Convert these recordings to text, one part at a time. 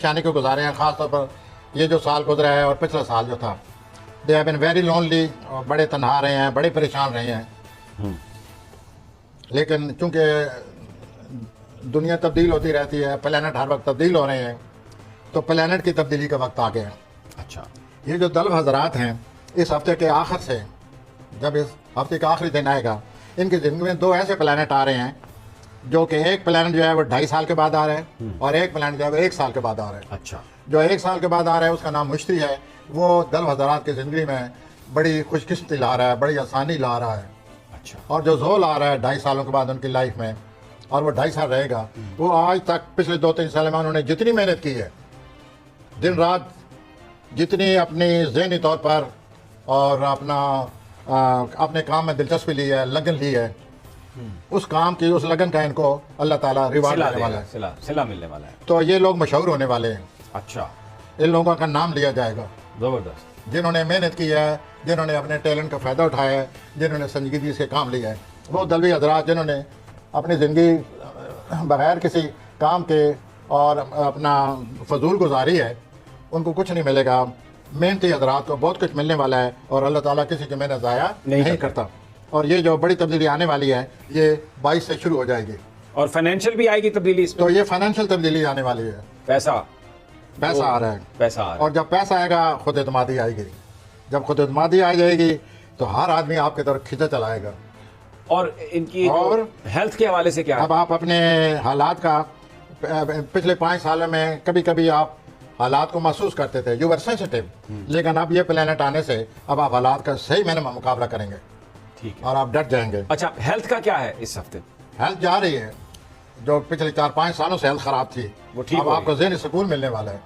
پریشانی کو گزارے ہیں، خاص طور پر یہ جو سال گزرا ہے اور پچھلا سال جو تھا، they have been very lonely, بڑے تنہا رہے ہیں، بڑے پریشان رہے ہیں. لیکن چونکہ دنیا تبدیل ہوتی رہتی ہے، پلانٹ ہر وقت تبدیل ہو رہے ہیں، تو پلانٹ کی تبدیلی کا وقت آ گیا ہے. اچھا، یہ جو دلو حضرات ہیں، اس ہفتے کے آخر سے، جب اس ہفتے کا آخری دن آئے گا، ان کی زندگی میں 2 ایسے پلانٹ آ رہے ہیں جو کہ ایک پلانٹ جو ہے وہ 2.5 سال کے بعد آ رہا ہے، اور ایک پلانٹ جو ہے وہ 1 سال کے بعد آ رہا ہے. اچھا، جو 1 سال کے بعد آ رہا ہے اس کا نام مشتری ہے. وہ دلو حضرات کی زندگی میں بڑی خوش قسمتی لا رہا ہے، بڑی آسانی لا رہا ہے. اچھا، اور جو زول آ رہا ہے 2.5 سالوں کے بعد ان کی لائف میں، اور وہ 2.5 سال رہے گا، وہ آج تک پچھلے 2-3 سال میں انہوں نے جتنی محنت کی ہے، دن رات جتنی اپنی ذہنی طور پر اور اپنے کام میں دلچسپی لی ہے، لگن لی ہے، اس کام کی، اس لگن کا ان کو اللہ تعالیٰ ریوارڈ دینے والا ہے. صلہ ملنے والا ہے. تو یہ لوگ مشہور ہونے والے ہیں. اچھا، ان لوگوں کا نام لیا جائے گا زبردست. جنہوں نے محنت کی ہے، جنہوں نے اپنے ٹیلنٹ کا فائدہ اٹھایا ہے، جنہوں نے سنجیدگی سے کام لیا ہے. وہ دلوی حضرات جنہوں نے اپنی زندگی بغیر کسی کام کے اور اپنا فضول گزاری ہے، ان کو کچھ نہیں ملے گا. محنتی حضرات کو بہت کچھ ملنے والا ہے، اور اللہ تعالیٰ کسی کی محنت ضائع نہیں کرتا. اور یہ جو بڑی تبدیلی آنے والی ہے، یہ 22 سے شروع ہو جائے گی. اور فائنینشیل بھی آئے گی تبدیلی اس میں؟ تو یہ فائنینشیل تبدیلی آنے والی ہے. پیسہ آ رہا ہے. پیسہ آ رہا ہے. اور جب پیسہ آئے گا، خود اعتمادی آئے گی. جب خود اعتمادی آ جائے گی تو ہر آدمی آپ کی طرف کھینچا چلائے گا. اور ان کی ہیلتھ کے حوالے سے کیا ہے؟ اب آپ اپنے حالات کا، پچھلے 5 سالوں میں کبھی کبھی آپ حالات کو محسوس کرتے تھے، یو ور سینسٹیو، لیکن اب یہ پلانٹ آنے سے اب آپ حالات کا صحیح معنی میں مقابلہ کریں گے. ٹھیک ہے. اور آپ ڈٹ جائیں گے. اچھا، ہیلتھ کا کیا ہے اس ہفتے؟ ہیلتھ جا رہی ہے. جو پچھلے 4-5 سالوں سے ہیلتھ خراب تھی، وہ ٹھیک اب آپ کو ذہنی سکون ملنے والا ہے،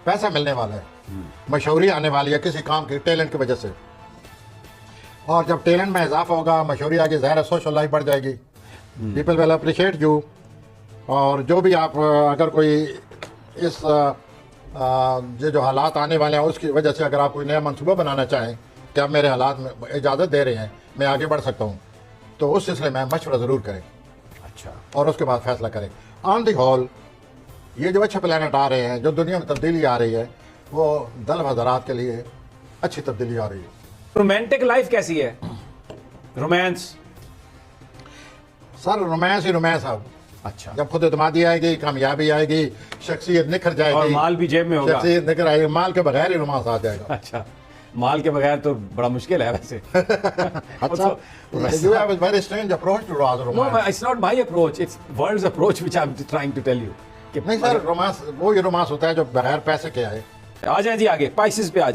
پیسہ ملنے والا ہے، مشہوری آنے والی ہے کسی کام کی ٹیلنٹ کی وجہ سے. اور جب ٹیلنٹ میں اضافہ ہوگا، مشہوری آگے، ظاہر ہے سوشل لائف بڑھ جائے گی. People will appreciate you. اور جو بھی آپ، اگر کوئی اس جو حالات آنے والے ہیں اس کی وجہ سے اگر آپ کوئی نیا منصوبہ بنانا چاہیں کہ اب میرے حالات میں اجازت دے رہے ہیں، میں آگے بڑھ سکتا ہوں، تو اس سلسلے میں مشورہ ضرور کریں. اچھا. اور اس کے بعد فیصلہ کریں. آن دی ہول یہ جو اچھے پلانٹ آ رہے ہیں، جو دنیا میں تبدیلی آ رہی ہے، وہ دلو حضرات کے لیے اچھی تبدیلی آ رہی ہے. رومانٹک لائف کیسی ہے؟ رومانس؟ سر رومانس ہی رومانس. اب اچھا. جب خود اعتمادی آئے گی، کامیابی آئے گی، شخصیت نکھر جائے اور گی، مال بھی جیب میں ہوگا. شخصیت نکھر آئے گی، مال کے بغیر ہی رومانس آ جائے گا. اچھا، مال کے بغیر تو بڑا مشکل ہے ویسے. اچھا. You have a very strange approach to No, romance. it's not my approach. It's world's approach which I'm trying to tell you. نہیں سر، رومانس وہی رومانس ہوتا ہے جو بغیر پیسے کے آئے. آ جائیں جی آگے، اسپائسز پہ آ جائیں.